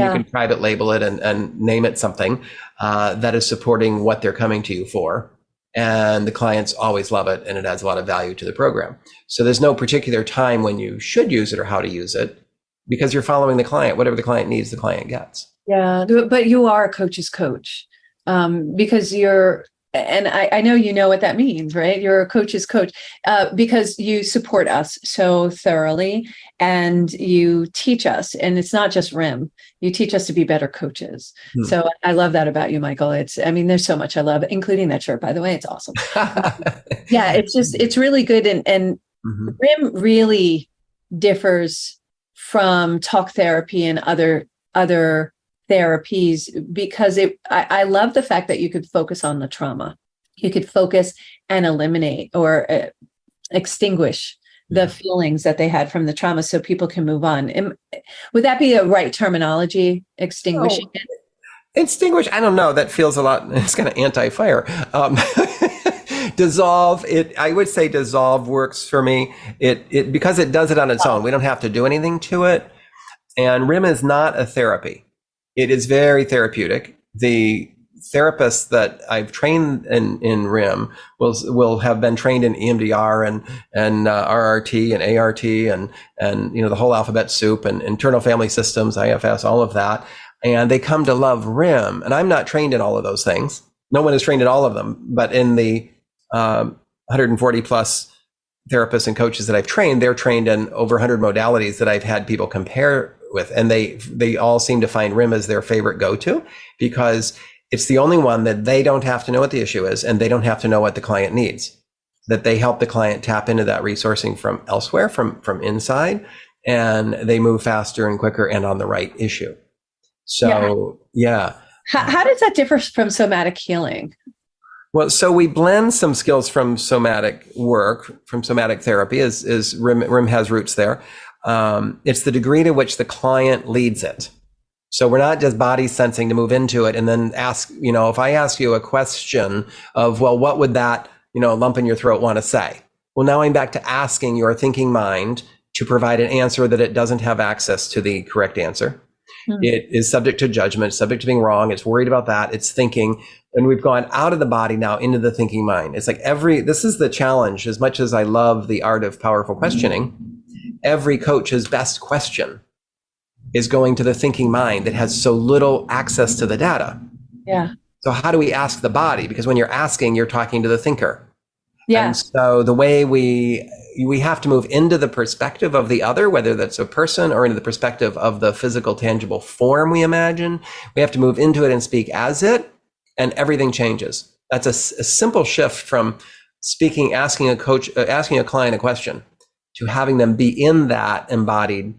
And you can private label it and name it something that is supporting what they're coming to you for. And the clients always love it, and it adds a lot of value to the program. So there's no particular time when you should use it or how to use it, because you're following the client. Whatever the client needs, the client gets. Yeah, but you are a coach's coach, because you're, and I know you know what that means, right? You're a coach's coach because you support us so thoroughly and you teach us. And it's not just RIM, you teach us to be better coaches. So I love that about you, Michael. There's so much I love, including that shirt, by the way. It's awesome. Yeah, it's really good. And RIM really differs from talk therapy and other therapies, because I love the fact that you could focus on the trauma. You could focus and eliminate or extinguish the feelings that they had from the trauma so people can move on. Would that be the right terminology? Extinguishing it? Extinguish, I don't know. That feels a lot, it's kind of anti-fire. Dissolve it. I would say dissolve works for me. It because it does it on its own. We don't have to do anything to it. And RIM is not a therapy. It is very therapeutic. The therapists that I've trained in RIM will have been trained in EMDR and RRT and ART and the whole alphabet soup and internal family systems, IFS, all of that. And they come to love RIM. And I'm not trained in all of those things. No one is trained in all of them. But in the 140 plus therapists and coaches that I've trained, they're trained in over 100 modalities that I've had people compare with, and they all seem to find RIM as their favorite go-to, because it's the only one that they don't have to know what the issue is, and they don't have to know what the client needs, that they help the client tap into that resourcing from elsewhere, from inside, and they move faster and quicker and on the right issue. So yeah. How does that differ from somatic healing? Well, so we blend some skills from somatic work, from somatic therapy, as RIM has roots there. It's the degree to which the client leads it. So we're not just body sensing to move into it and then ask, if I ask you a question of, well, what would that, lump in your throat want to say? Well, now I'm back to asking your thinking mind to provide an answer that it doesn't have access to the correct answer. It is subject to judgment, subject to being wrong. It's worried about that. It's thinking. And we've gone out of the body now into the thinking mind. It's like this is the challenge. As much as I love the art of powerful questioning, every coach's best question is going to the thinking mind that has so little access to the data. Yeah. So how do we ask the body? Because when you're asking, you're talking to the thinker. Yeah. And so the way we have to move into the perspective of the other, whether that's a person or into the perspective of the physical, tangible form we imagine, we have to move into it and speak as it, and everything changes. That's a simple shift from asking a client a question, to having them be in that embodied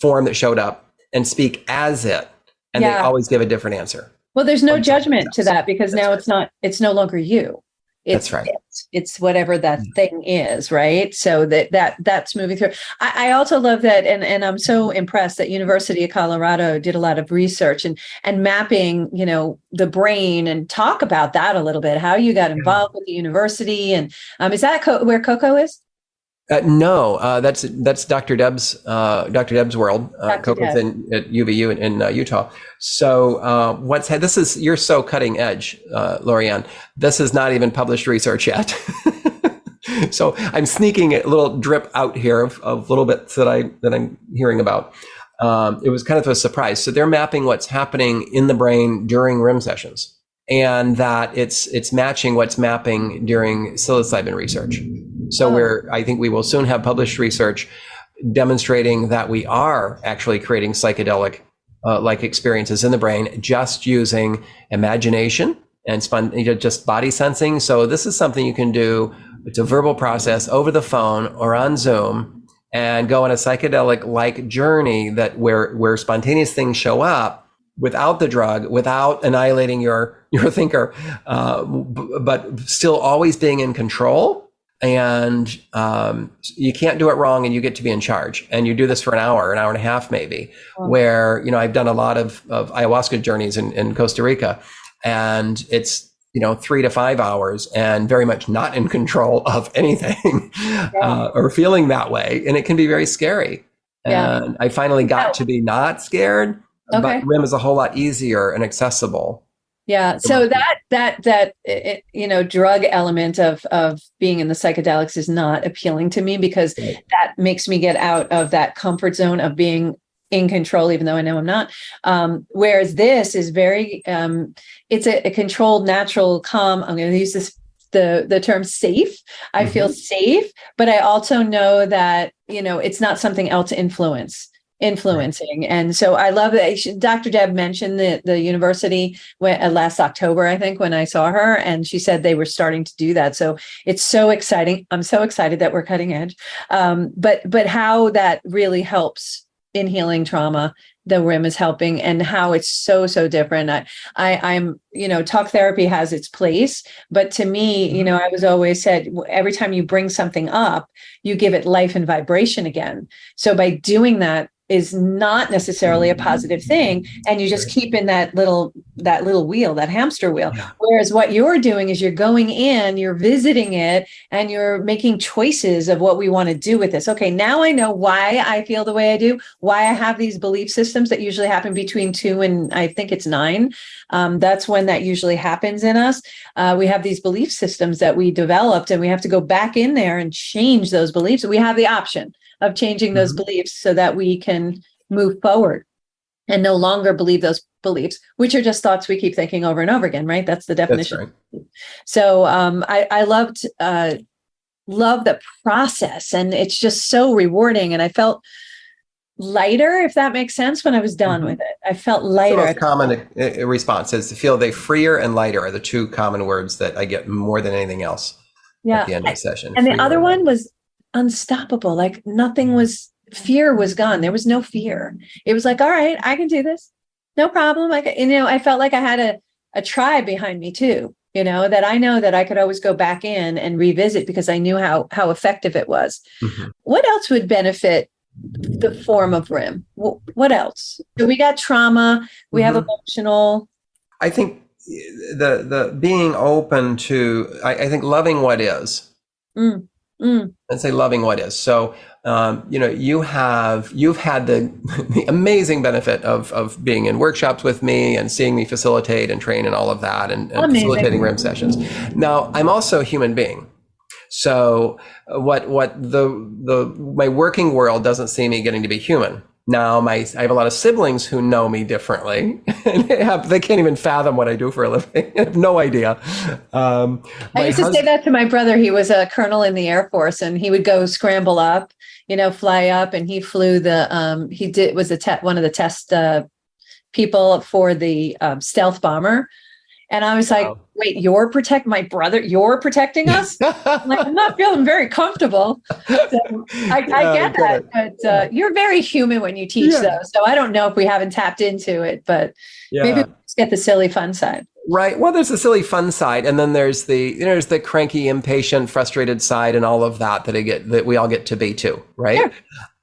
form that showed up and speak as it, and they always give a different answer. Well, there's no judgment to that, because now it's no longer you. That's right. It's whatever that thing is, right? So that's moving through. I also love that, and I'm so impressed that University of Colorado did a lot of research and mapping, the brain, and talk about that a little bit, how you got involved with the university. And is that where Coco is? No, that's Dr. Deb's world. Coco's at UVU in Utah. So you're so cutting edge, Lorianne. This is not even published research yet. So I'm sneaking a little drip out here of little bits that I'm hearing about. It was kind of a surprise. So they're mapping what's happening in the brain during RIM sessions, and that it's matching what's mapping during psilocybin research. So I think we will soon have published research demonstrating that we are actually creating psychedelic like experiences in the brain just using imagination and just body sensing. So this is something you can do. It's a verbal process over the phone or on Zoom, and go on a psychedelic like journey where spontaneous things show up without the drug, without annihilating your thinker, but still always being in control. And you can't do it wrong, and you get to be in charge. And you do this for an hour and a half, maybe, where, I've done a lot of ayahuasca journeys in Costa Rica, and it's, 3 to 5 hours, and very much not in control of anything or feeling that way. And it can be very scary. And I finally got to be not scared, Okay. But RIM is a whole lot easier and accessible. Yeah. So that drug element of being in the psychedelics is not appealing to me, because that makes me get out of that comfort zone of being in control, even though I know I'm not. Whereas this is very, it's a controlled, natural, calm. I'm going to use the term safe. I feel safe, but I also know that, it's not something else influencing. Right. And so I love that Dr. Deb mentioned the university last October, I think, when I saw her, and she said they were starting to do that. So it's so exciting. I'm so excited that we're cutting edge. But how that really helps in healing trauma, the RIM is helping, and how it's so different. I'm talk therapy has its place, but to me, I was always said, every time you bring something up, you give it life and vibration again. So by doing that is not necessarily a positive thing, and you just keep in that little wheel, that hamster wheel. Yeah. Whereas what you're doing is you're going in, you're visiting it, and you're making choices of what we want to do with this. Okay, now I know why I feel the way I do, why I have these belief systems that usually happen between 2 and I think it's 9. That's when that usually happens in us. We have these belief systems that we developed, and we have to go back in there and change those beliefs. We have the option of changing those beliefs so that we can move forward and no longer believe those beliefs, which are just thoughts we keep thinking over and over again, right? That's the definition. That's right. So I love the process, and it's just so rewarding. And I felt lighter, if that makes sense, when I was done with it. I felt lighter. The most common response is to feel freer and lighter are the 2 common words that I get more than anything else at the end of the session. And the other one was unstoppable. Like fear was gone. There was no fear. It was like, all right, I can do this. No problem. I felt like I had a tribe behind me too, that I know that I could always go back in and revisit, because I knew how effective it was. What else would benefit the form of RIM? What else? So we got trauma, we have emotional. I think the being open to, I think loving what is. And say loving what is. So, you've had the amazing benefit of being in workshops with me and seeing me facilitate and train and all of that, and facilitating RIM sessions. Now, I'm also a human being. So what my working world doesn't see me getting to be human. Now, I have a lot of siblings who know me differently, and they can't even fathom what I do for a living. I have no idea. I used to say that to my brother. He was a colonel in the Air Force, and he would go scramble up, fly up, and he flew one of the test people for the stealth bomber. And I was like, wait, you're protecting my brother? You're protecting us? I'm not feeling very comfortable. So I get that. But you're very human when you teach, though. So I don't know if we haven't tapped into it, but maybe let's get the silly fun side. Right. Well, there's the silly fun side, and then there's the cranky, impatient, frustrated side, and all of that that we all get to be too, right? Sure.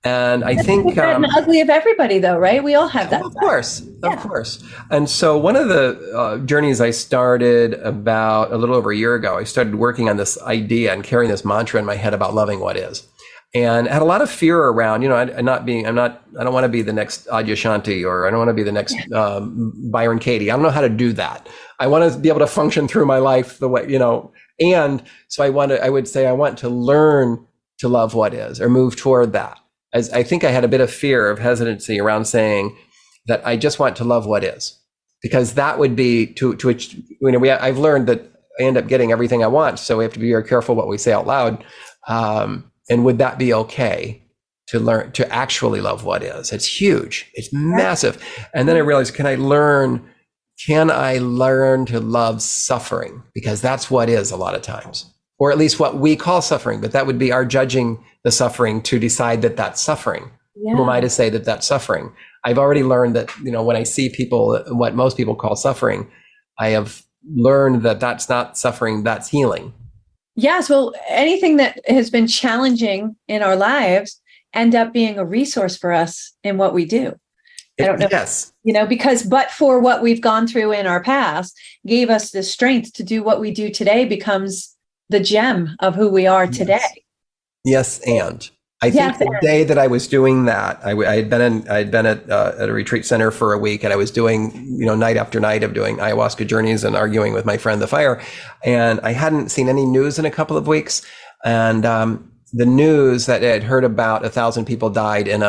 And I think the ugly of everybody, though, right? We all have that. Of course. And so one of the journeys I started about a little over a year ago, I started working on this idea and carrying this mantra in my head about loving what is, and I had a lot of fear around, I don't want to be the next Adyashanti, or I don't want to be the next Byron Katie. I don't know how to do that. I want to be able to function through my life the way, and so I want to learn to love what is, or move toward that. As I think I had a bit of fear of hesitancy around saying that I just want to love what is, because that would be I've learned that I end up getting everything I want. So we have to be very careful what we say out loud. And would that be okay to learn to actually love what is? It's huge. It's massive. And then I realized, can I learn to love suffering? Because that's what is a lot of times, or at least what we call suffering, but that would be our judging the suffering to decide that that's suffering. Who am I to say that that's suffering? I've already learned that, when I see people, what most people call suffering, I have learned that that's not suffering, that's healing. Yes. Well, anything that has been challenging in our lives end up being a resource for us in what we do. I don't know. Yes. But for what we've gone through in our past gave us the strength to do what we do today, becomes the gem of who we are today. Yes. And I think the day that I was doing that, I had been at a retreat center for a week, and I was doing, night after night of doing ayahuasca journeys and arguing with my friend the fire, and I hadn't seen any news in a couple of weeks, and the news that I had heard about 1,000 people died in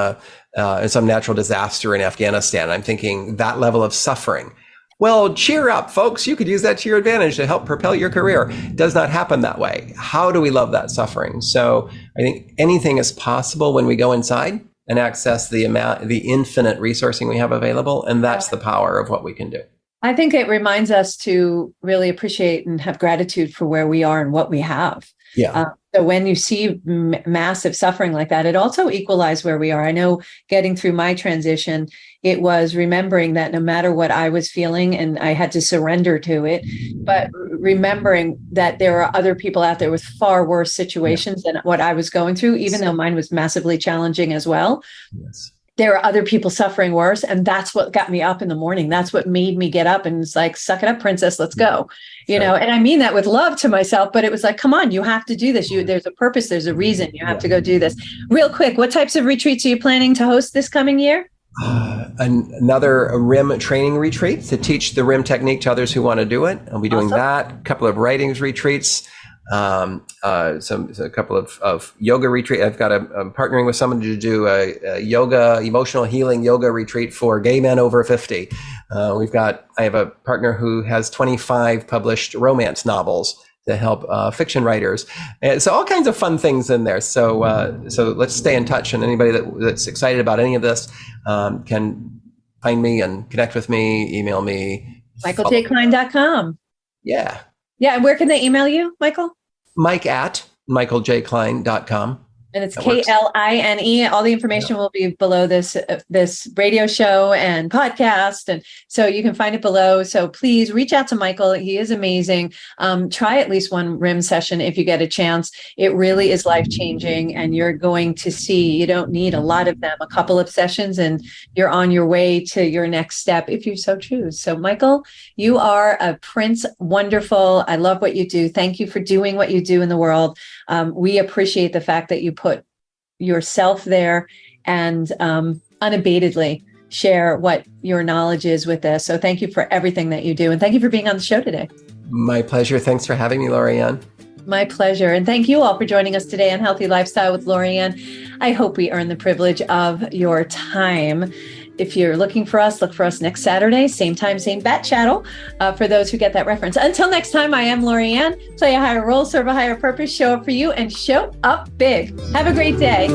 some natural disaster in Afghanistan. I'm thinking that level of suffering. Well, cheer up, folks. You could use that to your advantage to help propel your career. It does not happen that way. How do we love that suffering? So I think anything is possible when we go inside and access the infinite resourcing we have available. And that's the power of what we can do. I think it reminds us to really appreciate and have gratitude for where we are and what we have. Yeah. So when you see massive suffering like that, it also equalizes where we are. I know getting through my transition, it was remembering that no matter what I was feeling, and I had to surrender to it, but remembering that there are other people out there with far worse situations than what I was going through, even though mine was massively challenging as well. Yes. There are other people suffering worse. And that's what got me up in the morning. That's what made me get up and it's like, suck it up, princess, let's go. And I mean that with love to myself, but it was like, come on, you have to do this. There's a purpose. There's a reason you have to go do this. Real quick, what types of retreats are you planning to host this coming year? Another RIM training retreat to teach the RIM technique to others who want to do it. I'll be doing that. A couple of writings retreats. A couple of yoga retreat. I'm partnering with someone to do a emotional healing yoga retreat for gay men over 50. I have a partner who has 25 published romance novels to help fiction writers. And so all kinds of fun things in there. So let's stay in touch. And anybody that's excited about any of this can find me and connect with me, email me. MichaelJKline.com. Yeah. Yeah. And where can they email you, Michael? Mike at MichaelJKline.com. And it's Kline. All the information will be below this radio show and podcast. And so you can find it below. So please reach out to Michael. He is amazing. Try at least one RIM session if you get a chance. It really is life-changing. And you're going to see, you don't need a lot of them, a couple of sessions, and you're on your way to your next step if you so choose. So Michael, you are a prince. Wonderful. I love what you do. Thank you for doing what you do in the world. We appreciate the fact that you put yourself there and unabatedly share what your knowledge is with this. So thank you for everything that you do. And thank you for being on the show today. My pleasure. Thanks for having me, Lorianne. My pleasure. And thank you all for joining us today on Healthy Lifestyle with Lorianne. I hope we earn the privilege of your time. If you're looking for us, look for us next Saturday, same time, same bat channel, for those who get that reference. Until next time, I am Lorianne. Play a higher role, serve a higher purpose, show up for you, and show up big. Have a great day.